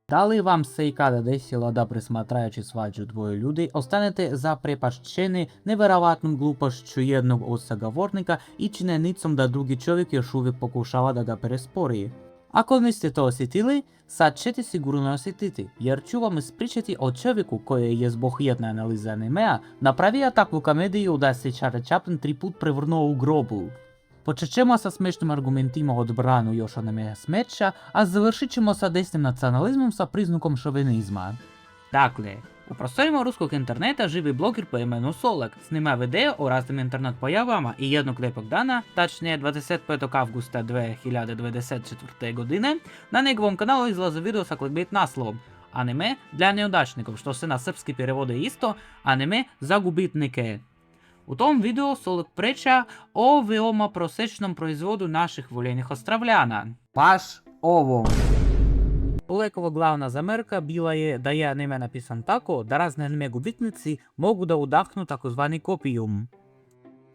Дали вам се ikada desilo da presmatrajući svađu dvoje ljudi ostanete zaprepašćeni neverovatnom glupošću jednog od sagovornika i činjenicom da drugi čovjek još uvijek pokušava da ga prespori? Ako niste to osjetili, sad ćete sigurno osjetiti, jer ću vam ispričati o čovjeku koji je zbog jedne analize animea napravio takvu komediju da se Charlie Chaplin 3 put prevrnuo u grobu. Počet ćemo sa smešnim argumentima odbranu još anime smeća, a završit ćemo sa desnim nacionalizmom sa prizvukom šovinizma. Dakle, u prostorima ruskog interneta živi bloger po imenu Solek, snima video o raznim internet pojavama i jednog lijepog dana, tačnije 25. avgusta 2024. godine, na njegovom kanalu izlazi video sa clickbait naslovom Anime dla neodačnikov, što se na srpski prevode isto, anime za gubitnike. U tom videu Solek priča o veoma prosječnom proizvodu naših voljenih Ostravljana. Baš ovom. Solekova glavna zamjerka bila je da je anime napisan tako da razne anime gubitnici mogu da udahnu takozvani kopijum.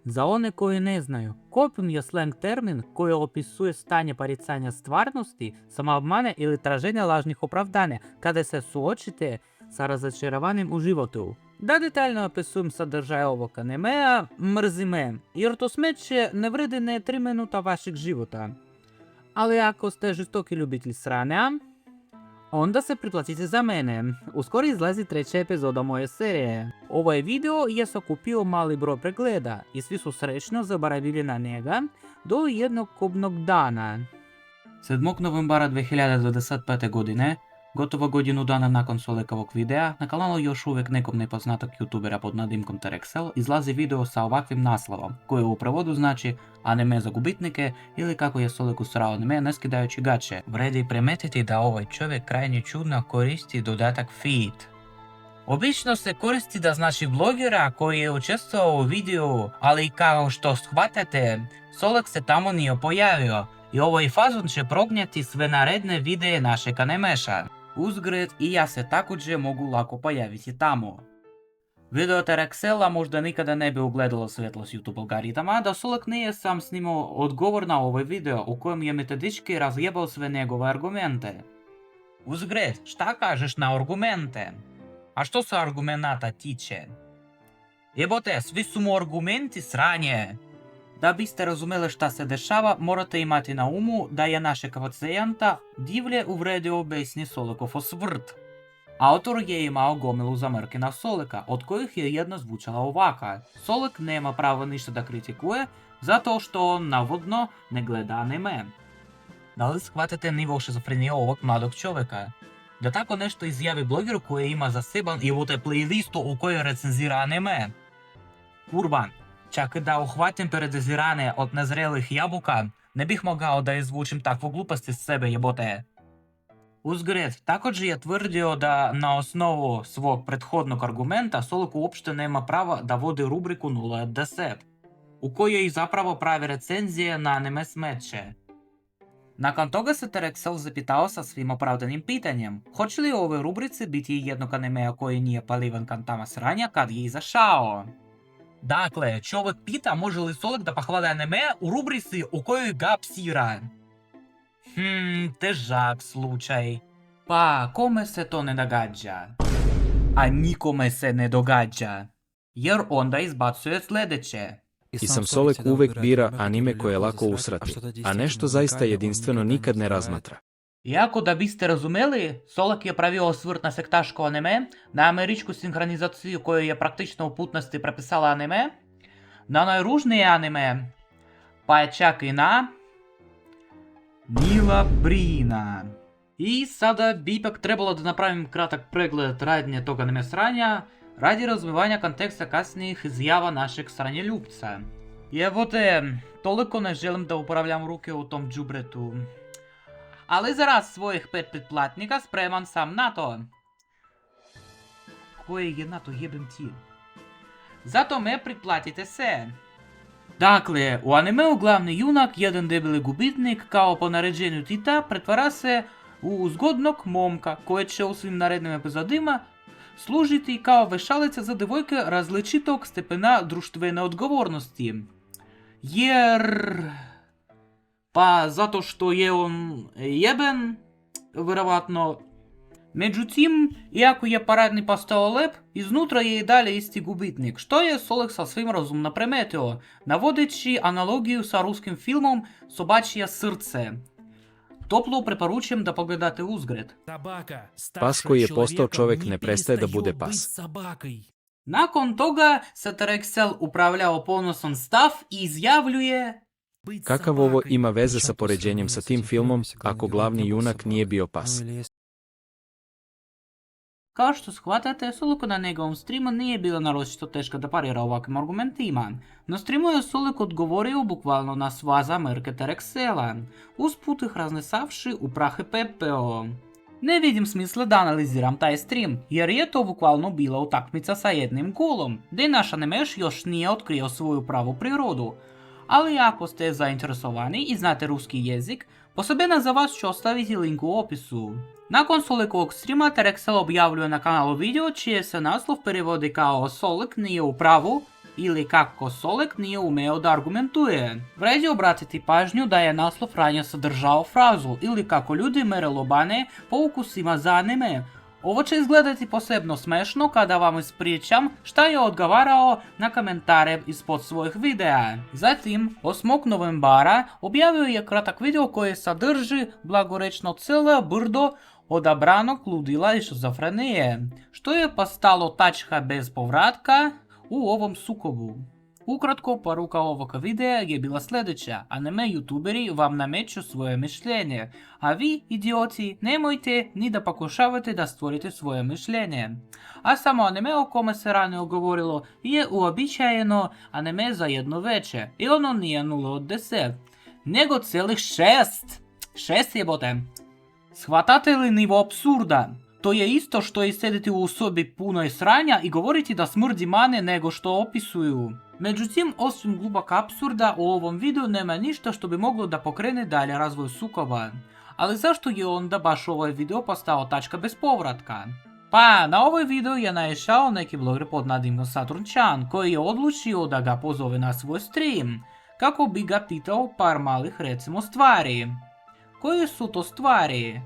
Za one koji ne znaju, kopijum je slang termin koji opisuje stanje poricanja stvarnosti, samoobmane ili traženja lažnih opravdanja kada se suočite sa razočarovanjem u životu. Da detaljno opisujem sadržaj ovog animea, mrzi me, jer to smeće ne vredi ne 3 minuta vašeg života. Ali ako ste žestoki ljubitelj sranja, onda se pretplatite za mene. Uskoro izlazi 3. epizoda moje serije. Ovaj video je sakupio mali broj pregleda i svi su srećno zaboravili na njega do jednog kobnog dana. 7. novembara 2025. godine, gotovo godinu dana nakon Solekovog videa, na kanalu još uvijek nekog nepoznatog youtubera pod nadimkom Terexel izlazi video sa ovakvim naslovom, koji u prevodu znači anime za gubitnike ili kako je Solek usrao anime ne skidajući gače. Vredi primetiti da ovaj čovjek krajnje čudno koristi dodatak feed. Obično se koristi da znači blogera koji je učestvovao u videu, ali kao što shvatate, Solek se tamo nije pojavio i ovaj fazon će prognjati sve naredne videe našeg animeša. Uzgred i ja se također mogu lako pojaviti tamo. Video Terexela možda nikada ne bi ugledalo svjetlost YouTube algoritama da Solek nije sam snimao odgovor na ovaj video u kojem je metodički razjebao sve njegove argumente. Uzgred, šta kažeš na argumente? A što se argumenata tiče? Jebote, svi su mu argumenti sranje. Da biste razumeli šta se dešava, morate imati na umu da je našeg pacijenta divlje uvredio besni Solekov osvrt. Autor je imao gomilu zamrke na Soleka, od kojih je jedna zvučala ovaka. Solek nema pravo ništa da kritikuje, zato što on navodno ne gleda anime. Da li shvatate nivo šizofrenije ovog mladog čovjeka? Da tako nešto izjavi blogeru koji ima zaseban i u te playlistu u kojoj recenzira anime? Kurban. Čak da uhvatim peredezirane od nezrelih jabuka, ne bih mogao da izvučim takvu glupost iz sebe, jebote. Uzgred, također je tvrdio da na osnovu svog prethodnog argumenta Solek uopšte nema prava da vodi rubriku 0 od 10, u kojoj zapravo pravi recenzije na anime smeće. Nakon toga se Terexel zapitao sa svim opravdanim pitanjem, hoće li u ovoj rubrici biti jednog animea koji nije palivan kantama sranja kad je izašao. Dakle, čovjek pita može li Solek da pohvali anime u rubrici u kojoj ga psira. Težak slučaj. Pa, kome se to ne događa? A nikome se ne događa. Jer onda izbacuje sljedeće. I sam Solek uvek bira anime koje je lako usrati, a nešto zaista jedinstveno nikad ne razmatra. Iako da biste razumeli, Solek je pravio osvrt na sektaško anime, na američku sinhronizaciju koju je praktično u putnosti prepisala anime, na najružnije anime, pa je čak i na Nila Brina. I sada bi ipak trebalo da napravim kratak pregled radnje tog anime sranja, radi razvivanja konteksta kasnijih izjava našeg sranjeljubca. Jevote, toliko ne želim da upravljam ruke u tom džubretu. Ali za raz svojih 5 pretplatnika spreman sam na to. Koje je na to jebem ti? Zato me pretplatite se. Dakle, u animeu glavni junak, jedan debeli gubitnik, kao po naređenju Tita, pretvara se u zgodnog momka koji će u svim narednim epizodima služiti kao vešalica za devojke različitog stepena društvene odgovornosti. Jer... Pa zato što je on jeben, vjerovatno Međutim, iako je paradni postao lep, iznutra je i dalje isti gubitnik, što je Solek sasvim razumno premetio, navodeći analogiju sa ruskim filmom Sobačije srce. Toplo preporučujem da pogledate uzgred. Pas koji je postao čovjek ne prestaje da bude pas. Nakon toga se Terexel upravljao ponosan stav i izjavljuje: Kakav ovo ima veze sa poređenjem sa tim filmom, ako glavni junak nije bio pas? Kao što shvatate, Soleko na njegovom streamu nije bilo naročito teško da parira ovakvim argumentima, no streamu je Solek odgovorio bukvalno na sva zamjerke Terexela, usput ih raznesavši u prah i pepeo. Ne vidim smisla da analiziram taj stream, jer je to bukvalno bila utakmica sa jednim golom, gdje naš animeš još nije otkrio svoju pravu prirodu. Ali ako ste zainteresovani i znate ruski jezik, posebno za vas ću ostaviti link u opisu. Nakon Solekovog streama Terexel objavljuje na kanalu video čije se naslov prevodi kao Solek nije u pravu ili kako Solek nije umeo da argumentuje. Vredi obratiti pažnju da je naslov ranije sadržao frazu ili kako ljudi mere lobane po ukusima za anime. Ovo će izgledati posebno smešno kada vam ispričam šta je odgovarao na komentare ispod svojih videa. Zatim, 8. novembara objavio je kratak video koji sadrži blagorečno cijelo brdo odabranog ludila i šizofrenije, što je postalo tačka bez povratka u ovom sukobu. Ukratko, poruka ovog videa je bila sljedeća: anime youtuberi vam nameću svoje mišljenje, a vi, idioti, nemojte ni da pokušavate da stvorite svoje mišljenje. A samo anime o kome se ranije govorilo je uobičajeno anime za jedno veče, i ono nije 0 od 10, nego celih 6. 6 jebote. Shvatate li nivo apsurda? To je isto što i sediti u sobi punoj sranja i govoriti da smrdi mane nego što opisuju. Međutim, osim glubaka apsurda, u ovom videu nema ništa što bi moglo da pokrene dalje razvoj sukoba. Ali zašto je onda baš ovaj video postao tačka bez povratka? Pa, na ovaj video je naišao neki bloger pod nadimkom Saturnčan, koji je odlučio da ga pozove na svoj stream, kako bi ga pitao par malih recimo stvari. Koje su to stvari?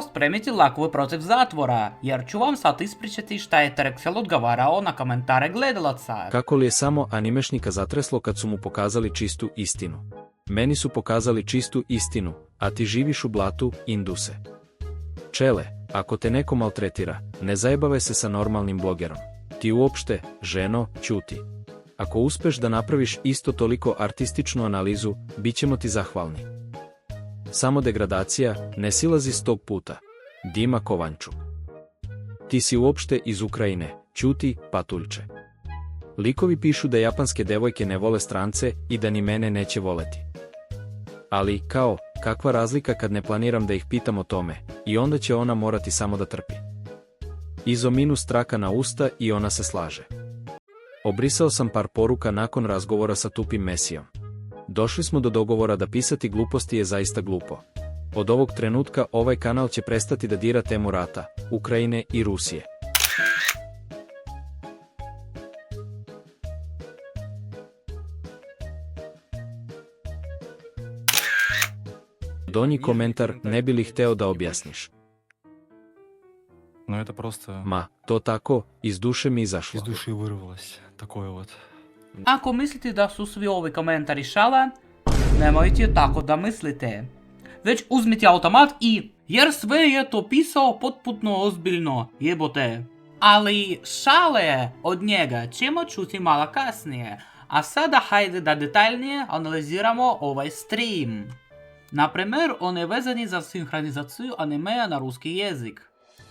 Spremite lakovu protiv zatvora, jer ću vam sad ispričati šta je Terexel odgovarao na komentare gledalaca. Kako li je samo animešnika zatreslo kad su mu pokazali čistu istinu? Meni su pokazali čistu istinu, a ti živiš u blatu, Induse. Čele, ako te neko maltretira, ne zajebavaj se sa normalnim blogerom. Ti uopšte, ženo, ćuti. Ako uspeš da napraviš isto toliko artističnu analizu, bit ćemo ti zahvalni. Samo degradacija, ne silazi s tog puta. Dima Kovanču. Ti si uopšte iz Ukrajine, ćuti, patuljče. Likovi pišu da japanske devojke ne vole strance i da ni mene neće voleti. Ali, kao, kakva razlika kad ne planiram da ih pitam o tome, i onda će ona morati samo da trpi. Izo minus traka na usta i ona se slaže. Obrisao sam par poruka nakon razgovora sa tupim Mesijom. Došli smo do dogovora da pisati gluposti je zaista glupo. Od ovog trenutka ovaj kanal će prestati da dira temu rata, Ukrajine i Rusije. Donji komentar, ne bi li hteo da objasniš? No, это просто Ma, to tako, iz duše mi izašlo. из души вырвалось. Такое вот. Ako mislite da su svi ovi komentari šala, nemojte tako da mislite. Već uzmite automat i, jer sve je to pisao potpuno ozbiljno, jebote. Ali šale od njega ćemo čuti malo kasnije, a sada hajde da detaljnije analiziramo ovaj stream. Naprimer, on je vezani za sinhronizaciju animeja na ruski jezik.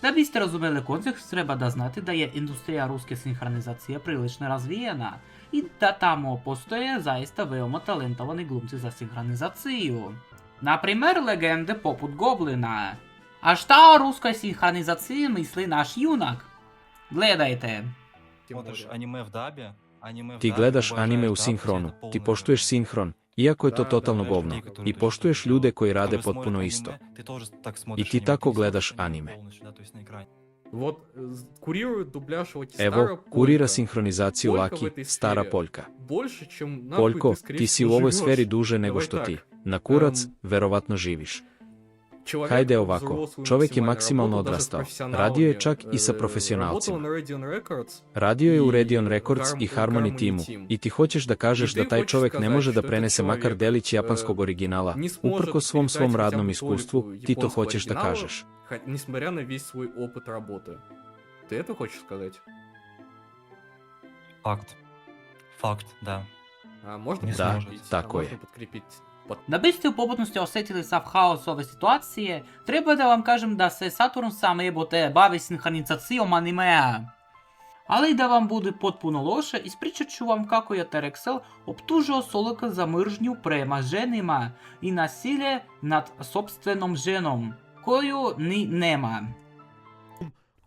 Da biste razumeli kontekst, treba da znate da je industrija ruske sinhronizacije prilično razvijena i da tamo postoje zaista veoma talentovani glumci za sinhronizaciju. Naprimer, legende poput Goblina. A šta o ruskoj sinhronizaciji misli naš junak? Gledajte. Смотришь аниме в дабе, Ti gledaš anime u sinhronu, ti poštuješ sinhron, iako je to totalno govno, i poštuješ ljude koji rade potpuno isto. I ti tako gledaš anime. Evo, kurira sinhronizaciju Laki, stara Poljka. Poljko, ti si u ovoj sferi duže nego što ti, na kurac, verovatno živiš. Человек Hajde ovako, взрослый čovjek je максимально, maksimalno работал даже с odrastao. профессионалами, Radio je čak i sa работал profesionalcima. на Radion Records. Radio je u I Radion Records i Harmony Harmony timu. Team. I ti hoćeš da kažeš I da ti taj hoćeš čovjek ne kazati može da što prenese taj makar čovjek, delić japanskog originala, не сможет uprko svom передать хотя radnom бы iskustvu, толику ti to японского hoćeš da оригинала, kažeš. несмотря на весь свой опыт работы. Ты это хочешь сказать? Факт. Факт, да. А можно Не Да, подкрепить? такое. Можно подкрепить Da biste u potpunosti osjetili sav haos ove situacije, treba da vam kažem da se Saturn sam jebote bavi sinhronizacijom animea. Ali da vam bude potpuno loše, ispričat ću vam kako je Terexel optužio Solaka za mržnju prema ženima i nasilje nad sobstvenom ženom, koju ni nema.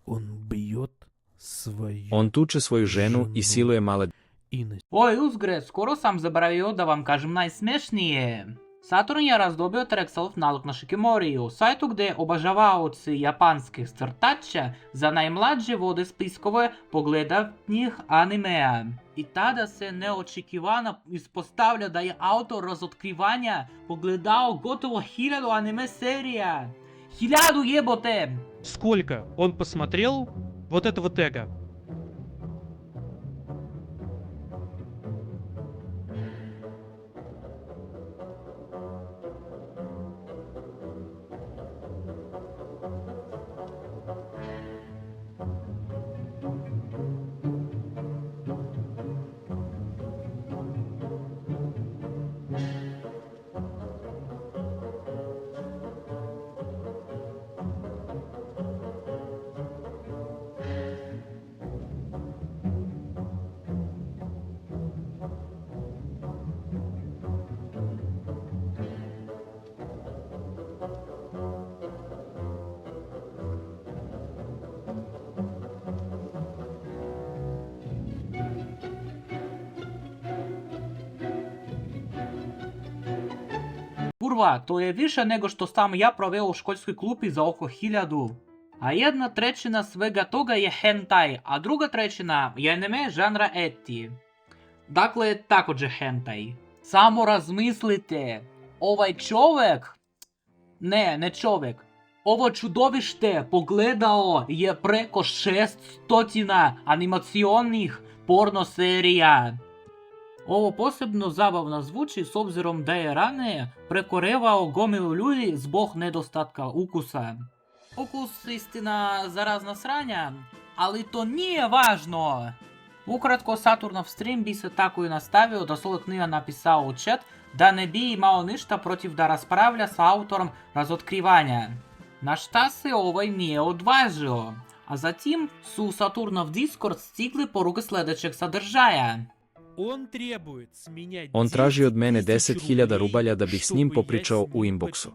Он бьет свою On tuče svoju ženu i siluje male и на Oj, uzgred, skoro sam zaboravio da vam kažem najsmešnije. Saturn je razdobio Terexelov nalog na Shikimoriju, sajtu gdje obožavaoci japanskih crtača za najmlađe vode spiskove pogledanih animea. I tada se neočekivano ispostavlja da je autor razotkrivanja pogledao gotovo 1000 anime serija. 1000 jebote! Сколько он посмотрел вот этого тега? Kurva, to je više nego što sam ja proveo u školskoj klupi za oko 1000. A 1/3 svega toga je hentai, a 2/3 je anime žanra eti. Dakle, također hentai. Samo razmislite, ovaj čovjek, ne čovjek, ovo čudovište pogledao je preko 600 animacionih porno serija. Ovo posebno zabavno zvuči s obzirom da je ranije prekorevao gomilu ljudi zbog nedostatka ukusa. Ukus istina zarazna sranja, ali to nije važno. Ukratko, Saturnov stream bi se tako i nastavio da Solak nije napisao u chat da ne bi imao ništa protiv da raspravlja sa autorom razotkrivanja. Na šta se ovaj nije odvažio, a zatim su u Saturnov Discord stigli poruke sljedećeg sadržaja. Он требует с меня On traži od mene 10 10.000 rubalja da bih s njim popričao u inboxu.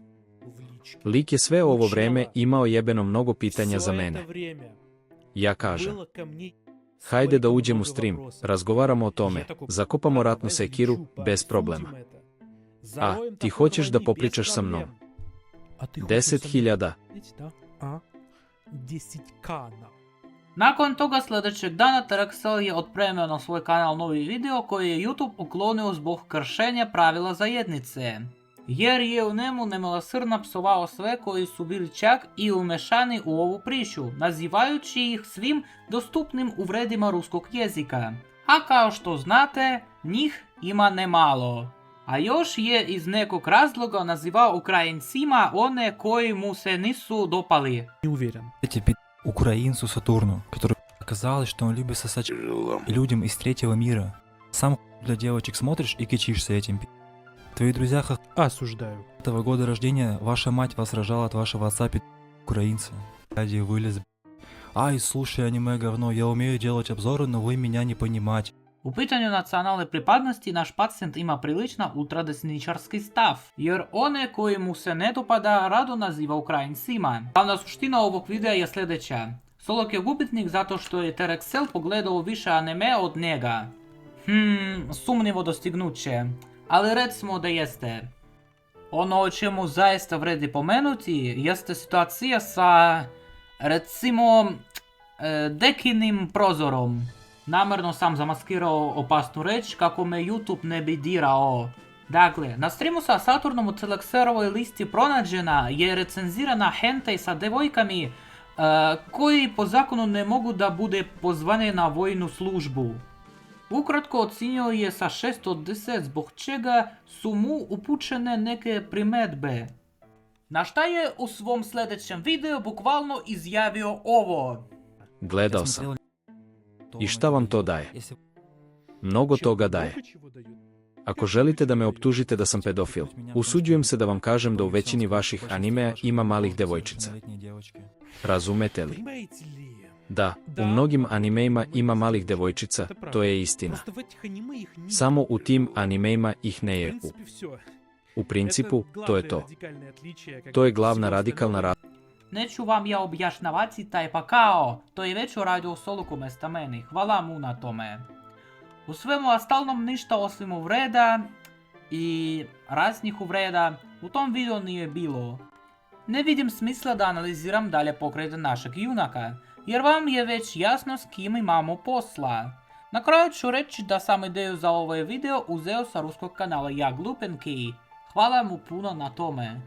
Lik je sve ovo vreme imao jebeno mnogo pitanja za mene. Ja kažem, hajde da uđem u stream, razgovaramo o tome, zakopamo ratnu sekiru, bez problema. A, ti hoćeš da popričaš sa mnom? 10.000. 10 Nakon toga sljedećeg dana Terexel je otpremio na svoj kanal novi video koji je YouTube uklonio zbog kršenja pravila zajednice. Jer je u njemu nemilosrdno psovao sve koji su bili čak i umešani u ovu priču, nazivajući ih svim dostupnim uvredima ruskog jezika. A kao što znate, njih ima nemalo. A još je iz nekog razloga nazivao Ukrajincima one koji mu se nisu dopali. Не уверен. Эти украинцу Сатурну, который оказалось, что он любит сосать людям из третьего мира. Сам для девочек смотришь и кичишься этим. Твои друзья Осуждаю. этого года рождения, ваша мать вас рожала от вашего отца украинца. Дядя вылез. Ай, слушай, аниме говно, я умею делать обзоры, но вы меня не понимаете. U pitanju nacionalne pripadnosti naš pacijent ima prilično ultradesničarski stav, jer one koji mu se ne dopada rado naziva Ukrajincima. Glavna suština ovog videa je sljedeća. Solak je gubitnik zato što je Terexel pogledao više anime od njega. Sumnjivo dostignuće, ali recimo da jeste. Ono o čemu zaista vredi pomenuti jeste situacija sa, recimo, Dekinim prozorom. Namjerno sam zamaskirao opasnu reč kako me YouTube ne bi dirao. Dakle, na streamu sa Saturnom u Celexerovoj listi pronađena je recenzirana hentai sa devojkami koji po zakonu ne mogu da bude pozvane na vojnu službu. Ukratko ocjenio je sa 6 od 10 zbog čega su mu upućene neke primjedbe. Na šta je u svom sljedećem videu bukvalno izjavio ovo. Gledao sam. I šta vam to daje? Mnogo toga daje. Много чего дают. Ako želite da me optužite da sam pedofil, usuđujem se da vam kažem da u većini vaših animea ima malih devojčica. Razumete li? Понимаете ли? Da, u mnogim animejima ima malih devojčica, Это правда. to je istina. Просто в этих аниме их нет. Samo u tim animejima ih В ne je u. принципе, всё. U principu, Это to je главное to. радикальное отличие, как To je бы, glavna всего radikalna остального. Neću vam ja objašnjavati taj pakao, to je već uradio Soluku mesta meni, hvala mu na tome. U svemu ostalnom ništa osim uvreda i raznih uvreda u tom videu nije bilo. Ne vidim smisla da analiziram dalje pokrete našeg junaka, jer vam je već jasno s kim imamo posla. Na kraju ću reći da sam ideju za ovaj video uzeo sa ruskog kanala Ja Glupenki. Hvala mu puno na tome.